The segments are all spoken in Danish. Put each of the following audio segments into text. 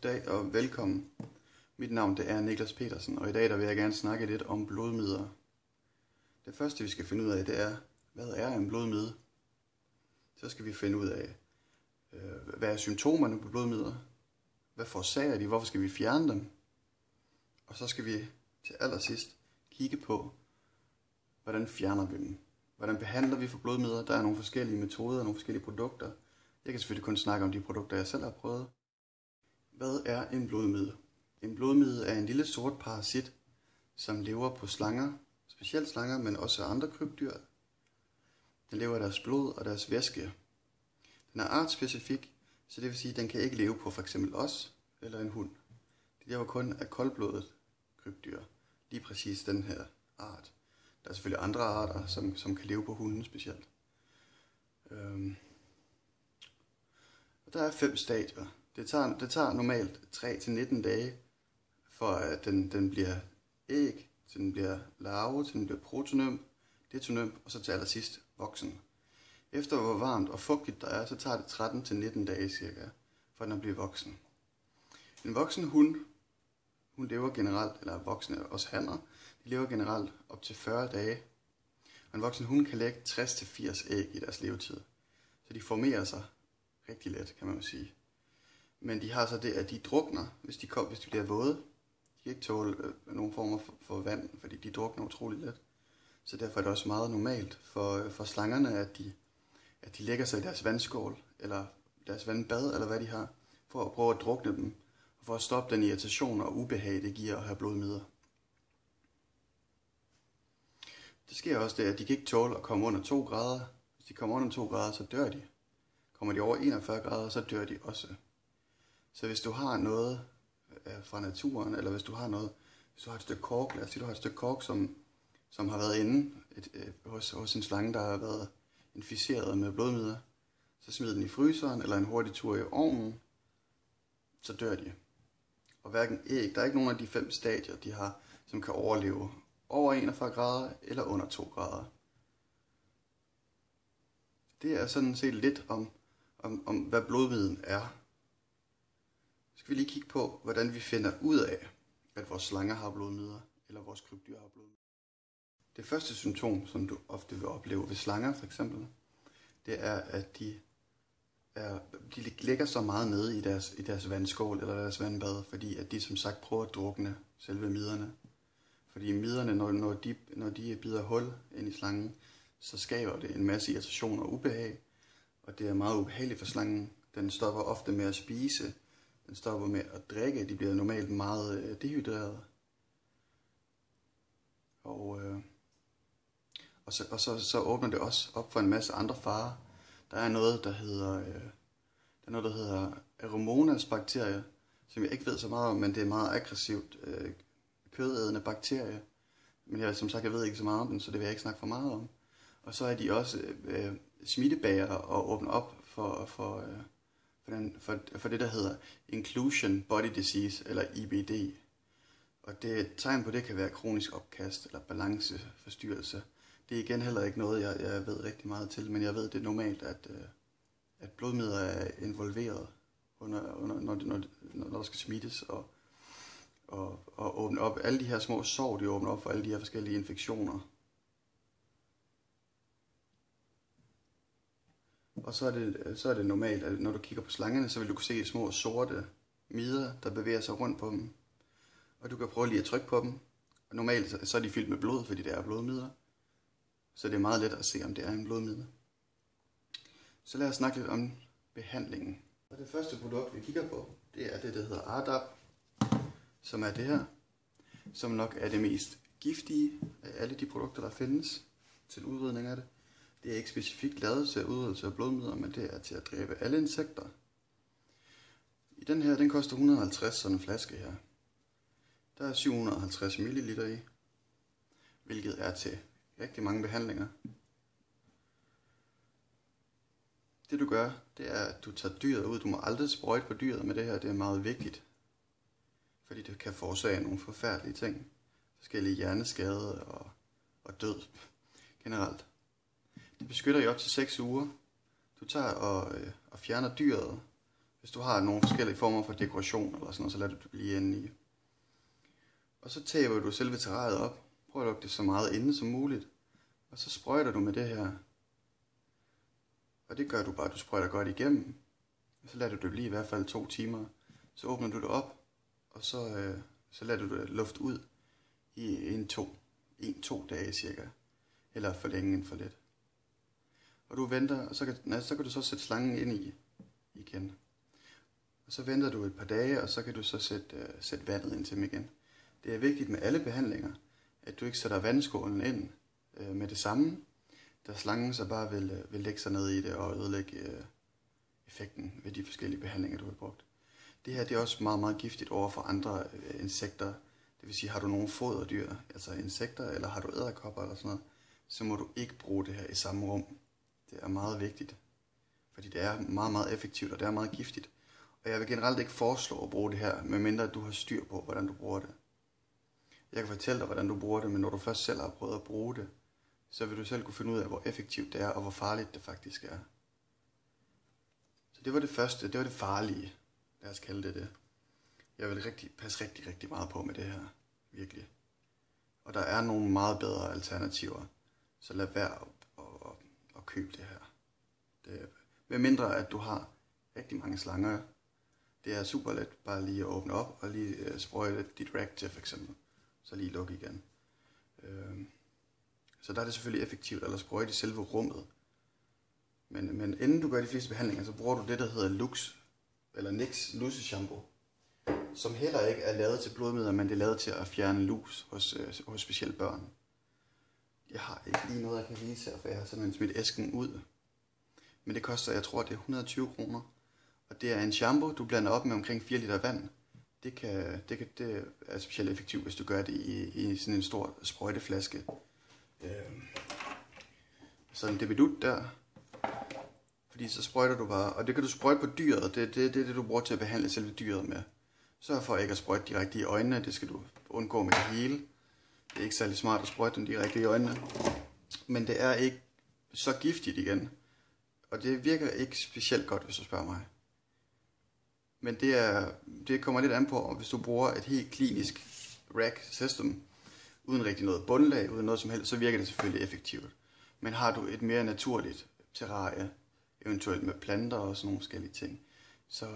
Goddag og velkommen. Mit navn det er Niklas Petersen, og i dag der vil jeg gerne snakke lidt om blodmider. Det første vi skal finde ud af, det er, hvad er en blodmide? Så skal vi finde ud af, hvad er symptomerne på blodmider? Hvad forårsager de? Hvorfor skal vi fjerne dem? Og så skal vi til allersidst kigge på, hvordan fjerner vi dem? Hvordan behandler vi for blodmider? Der er nogle forskellige metoder og nogle forskellige produkter. Jeg kan selvfølgelig kun snakke om de produkter, jeg selv har prøvet. Hvad er en blodmide? En blodmide er en lille sort parasit, som lever på slanger, specielt slanger, men også andre krybdyr. Den lever af deres blod og deres væske. Den er artsspecifik, så det vil sige, at den kan ikke leve på f.eks. os eller en hund. Det lever kun af koldblodet krybdyr, lige præcis den her art. Der er selvfølgelig andre arter, som kan leve på hunden specielt. Og der er 5 stadier. Det tager normalt 3-19 dage, for at den bliver æg, til den bliver larve, til den bliver protonymf, detonymf, og så til allersidst voksen. Efter hvor varmt og fugtigt der er, så tager det 13-19 dage cirka, for den at blive voksen. En voksen hun lever generelt, eller voksne, også hanner, de lever generelt op til 40 dage. Og en voksen hund kan lægge 60-80 æg i deres levetid. Så de formerer sig rigtig let, kan man jo sige. Men de har så det, at de drukner, hvis de bliver våde. De kan ikke tåle nogen former for vand, fordi de drukner utrolig let. Så derfor er det også meget normalt for slangerne, at de lægger sig i deres vandskål, eller deres vandbad, eller hvad de har, for at prøve at drukne dem, og for at stoppe den irritation og ubehag, det giver at have blodmider. Det sker også det, at de kan ikke tåle at komme under 2 grader. Hvis de kommer under 2 grader, så dør de. Kommer de over 41 grader, så dør de også. Så hvis du har noget fra naturen, eller hvis du har et stykke kork, lad os sige, du har et stykke kork, som har været inde hos en slange, der har været inficeret med blodmider, så smid den i fryseren, eller en hurtig tur i ovnen, så dør de. Og hverken æg, der er ikke nogen af de 5 stadier, de har, som kan overleve over 41 grader, eller under 2 grader. Det er sådan set lidt om hvad blodmiden er. Så skal vi lige kigge på, hvordan vi finder ud af, at vores slanger har blodmider, eller vores krybdyr har blodmider. Det første symptom, som du ofte vil opleve ved slanger for eksempel, det er, at de ligger så meget nede i deres vandskål eller deres vandbad, fordi at de som sagt prøver at drukne selve miderne. Fordi miderne, når de bider hul ind i slangen, så skaber det en masse irritation og ubehag, og det er meget ubehageligt for slangen. Den stopper ofte med at spise, den stopper med at drikke, de bliver normalt meget dehydreret. Og så åbner det også op for en masse andre farer. Der er noget, der hedder Aeromonas bakterie, som jeg ikke ved så meget om, men det er meget aggressivt kødædende bakterie. Men jeg ved ikke så meget om den, så det vil jeg ikke snakke for meget om. Og så er de også smittebærere og åbner op for det, der hedder Inclusion Body Disease, eller IBD. Og det tegn på det kan være kronisk opkast eller balanceforstyrrelse. Det er igen heller ikke noget, jeg ved rigtig meget til, men jeg ved det er normalt, at blodmider er involveret, når der skal smittes, og åbne op. Alle de her små sår, de åbner op for alle de her forskellige infektioner. Og så er det normalt, at når du kigger på slangerne, så vil du kunne se små sorte mider, der bevæger sig rundt på dem. Og du kan prøve lige at trykke på dem. Og normalt så er de fyldt med blod, fordi det er blodmider. Så det er meget let at se, om det er en blodmide. Så lad os snakke lidt om behandlingen. Og det første produkt, vi kigger på, det er det, der hedder Ardap, som er det her, som nok er det mest giftige af alle de produkter, der findes til udrydning af det. Det er ikke specifikt lavet til udryddelse af blodmider, men det er til at dræbe alle insekter. I den her, den koster 150, sådan en flaske her. Der er 750 ml i, hvilket er til rigtig mange behandlinger. Det du gør, det er, at du tager dyret ud. Du må aldrig sprøjte på dyret med det her, det er meget vigtigt. Fordi det kan forårsage nogle forfærdelige ting. Forskellige hjerneskade og død generelt. Det beskytter i op til 6 uger. Du tager og fjerner dyret, Hvis du har nogle forskellige former for dekoration eller sådan noget, så lader du det blive inde i. Og så taber du selve terrariet op. Prøv at lukke det så meget inde som muligt. Og så sprøjter du med det her. Og det gør du bare, du sprøjter godt igennem. Og så lader du det blive i hvert fald 2 timer. Så åbner du det op, og så lader du det luft ud i 1-2 dage cirka. Eller for længe end for lidt. Og du venter, og så kan du så sætte slangen ind i igen. Og så venter du et par dage, og så kan du så sætte vandet ind til dem igen. Det er vigtigt med alle behandlinger, at du ikke sætter vandskålen ind med det samme, da slangen så bare vil lægge sig ned i det og ødelægge effekten ved de forskellige behandlinger, du har brugt. Det her det er også meget, meget giftigt over for andre insekter. Det vil sige, har du nogle foderdyr, altså insekter, eller har du edderkopper eller sådan noget, så må du ikke bruge det her i samme rum. Det er meget vigtigt, fordi det er meget, meget effektivt, og det er meget giftigt. Og jeg vil generelt ikke foreslå at bruge det her, medmindre du har styr på, hvordan du bruger det. Jeg kan fortælle dig, hvordan du bruger det, men når du først selv har prøvet at bruge det, så vil du selv kunne finde ud af, hvor effektivt det er, og hvor farligt det faktisk er. Så det var det første, det var det farlige. Lad os kalde det det. Jeg vil passe rigtig meget på med det her. Virkelig. Og der er nogle meget bedre alternativer. Så lad være at købe det her. Med mindre at du har rigtig mange slanger. Det er super let bare lige at åbne op og lige sprøjte dit rack til for eksempel. Så lige lukke igen. Så der er det selvfølgelig effektivt at sprøjte i selve rummet. Men inden du gør de fleste behandlinger, så bruger du det, der hedder Lux, eller Nix luseshampoo, som heller ikke er lavet til blodmidler, men det er lavet til at fjerne lus hos specielt børn. Jeg har ikke lige noget, jeg kan vise her, for jeg har simpelthen smidt æsken ud. Men det koster, jeg tror, det er 120 kroner. Og det er en shampoo, du blander op med omkring 4 liter vand. Det er specielt effektivt, hvis du gør det i sådan en stor sprøjteflaske. Sådan en debidut der. Fordi så sprøjter du bare, og det kan du sprøjte på dyret, det er det, du bruger til at behandle selve dyret med. Sørg for ikke at sprøjte direkte i øjnene, det skal du undgå med det hele. Det er ikke særlig smart at sprøjte dem direkte i øjnene. Men det er ikke så giftigt igen. Og det virker ikke specielt godt, hvis du spørger mig. Men det kommer lidt an på, om hvis du bruger et helt klinisk rack system, uden rigtig noget bundlag, uden noget som helst, så virker det selvfølgelig effektivt. Men har du et mere naturligt terrarie, eventuelt med planter og sådan nogle forskellige ting, så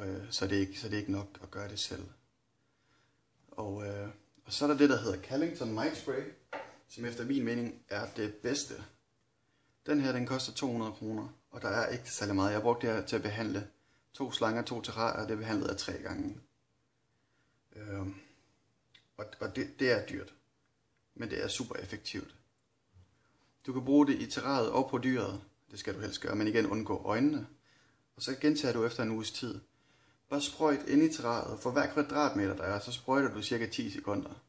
er det ikke nok at gøre det selv. Og så er der det, der hedder Callington Mite Spray, som efter min mening er det bedste. Den her, den koster 200 kroner, og der er ikke særlig meget. Jeg har brugt det her til at behandle 2 slanger, 2 terrarier, og det er behandlet af 3 gange. Og det er dyrt, men det er super effektivt. Du kan bruge det i terrariet og på dyret. Det skal du helst gøre, men igen undgå øjnene. Og så gentager du efter en uges tid. Bare sprøjt ind i terrariet. For hver kvadratmeter der er, så sprøjter du cirka 10 sekunder.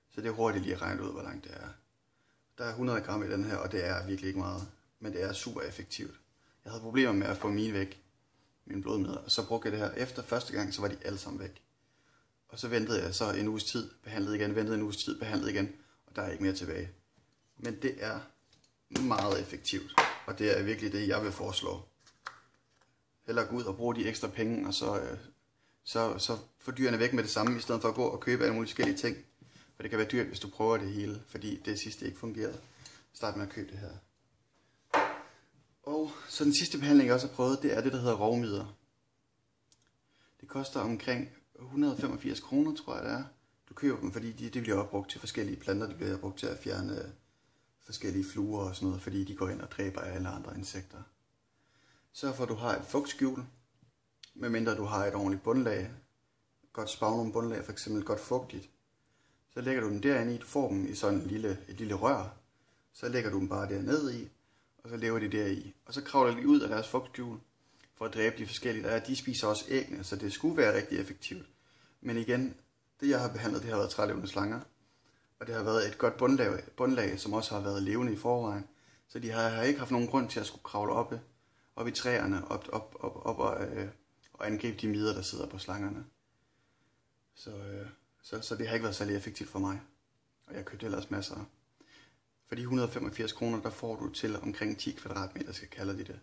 Så det er hurtigt lige at regne ud, hvor langt det er. Der er 100 gram i den her, og det er virkelig ikke meget. Men det er super effektivt. Jeg havde problemer med at få mine væk. Mine blodmidler. Og så brugte jeg det her. Efter første gang, så var de alle sammen væk. Og så ventede jeg så en uges tid, behandlede igen, ventede en uges tid, behandlede igen. Og der er ikke mere tilbage. Men det er meget effektivt. Og det er virkelig det, jeg vil foreslå. Hellere gå ud og bruge de ekstra penge, og så få dyrene væk med det samme, i stedet for at gå og købe alle mulige forskellige ting. For det kan være dyrt, hvis du prøver det hele, fordi det sidste ikke fungerede. Start med at købe det her. Og så den sidste behandling, jeg også har prøvet, det er det, der hedder rovmider. Det koster omkring 185 kroner, tror jeg det er. Du køber dem, fordi det bliver opbrugt til forskellige planter. Det bliver brugt til at fjerne forskellige fluer og sådan noget, fordi de går ind og dræber alle andre insekter. Sørg for, at du har et fugtskjul, medmindre du har et ordentligt bundlag. Godt spagnum bundlag, for eksempel godt fugtigt. Så lægger du dem derinde i, du får dem i sådan et lille rør. Så lægger du dem bare derned i, og så lever de deri. Og så kravler de ud af deres fugtskjul for at dræbe de forskellige. De spiser også æggene, så det skulle være rigtig effektivt. Men igen, det jeg har behandlet, det har været trælevende slanger. Og det har været et godt bundlag, som også har været levende i forvejen. Så de har ikke haft nogen grund til at skulle kravle op i træerne og angribe de mider, der sidder på slangerne. Så det har ikke været særlig effektivt for mig. Og jeg købte ellers masser. For de 185 kroner, der får du til omkring 10 kvadratmeter, skal kalde de det.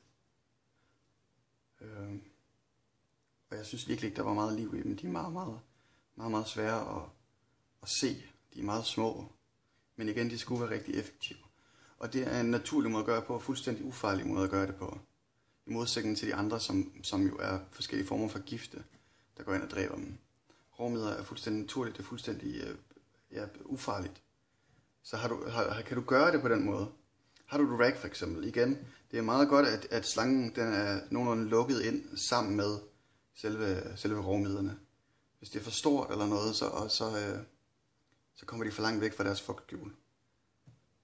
Og jeg synes virkelig ikke, der var meget liv i dem. De er meget svære at se. De er meget små. Men igen, de skulle være rigtig effektive. Og det er en naturlig måde at gøre det på, fuldstændig ufarlig måde at gøre det på. I modsætning til de andre, som jo er forskellige former for gifte, der går ind og dræber dem. Råmidler er fuldstændig naturligt, det er fuldstændig ufarligt. Så kan du gøre det på den måde. Har du Durag for eksempel, igen, det er meget godt, at slangen den er nogenlunde lukket ind sammen med selve råmidlerne. Hvis det er for stort eller noget, så kommer de for langt væk fra deres fugtskjul.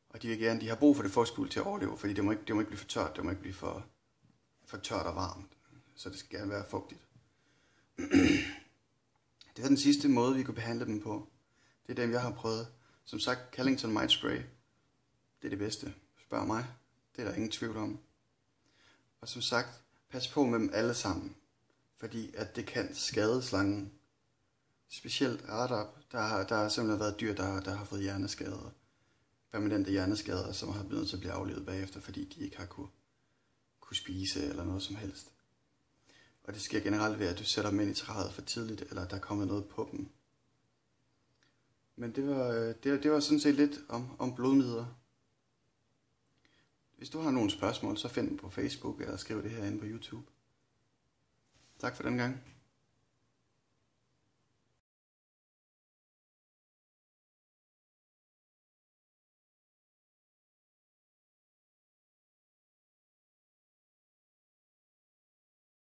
Og de har brug for det fugtskjul til at overleve, fordi det må ikke blive for tørt, det må ikke blive for tørt og varmt. Så det skal gerne være fugtigt. Det er den sidste måde, vi kan behandle dem på. Det er dem, jeg har prøvet. Som sagt, Callington Mite Spray, det er det bedste. Spørg mig. Det er der ingen tvivl om. Og som sagt, pas på med dem alle sammen. Fordi at det kan skade slangen. Specielt Ardap, der har simpelthen været dyr, der har fået hjerneskader. Permanente hjerneskader, som har blevet nødt til at blive aflevet bagefter, fordi de ikke har kunne spise eller noget som helst. Og det sker generelt ved, at du sætter dem ind i træet for tidligt, eller der er kommet noget på dem. Men det var sådan set lidt om blodmider. Hvis du har nogle spørgsmål, så find dem på Facebook, eller skriv det herinde på YouTube. Tak for den gang.